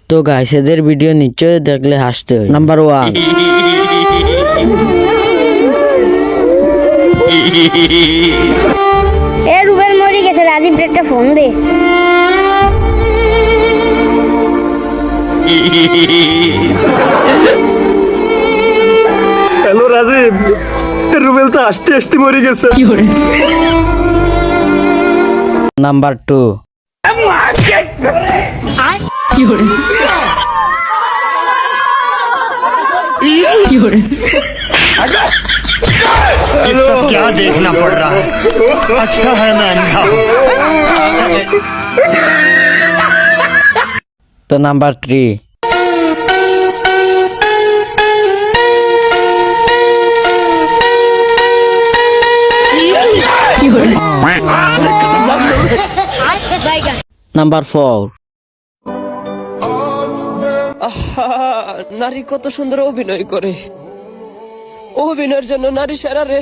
তো গাইস এদের ভিডিও নিশ্চয়ই দেখলে হাসতে হয়। নাম্বার 1, এ রুবেল মরে গেছে, রাজীব একটা ফোন দে। হ্যালো রাজীব, রুবেল তো আসতে আসতে মরে গেছে। নাম্বার 2, ये सब क्या देखना पड़ रहा है। अच्छा है मैं अंधा हूँ। তো নাম্বার 3, নাম্বার 4, নারী কত সুন্দর অভিনয় করে, অভিনয়ের জন্য নারী সেরা রে।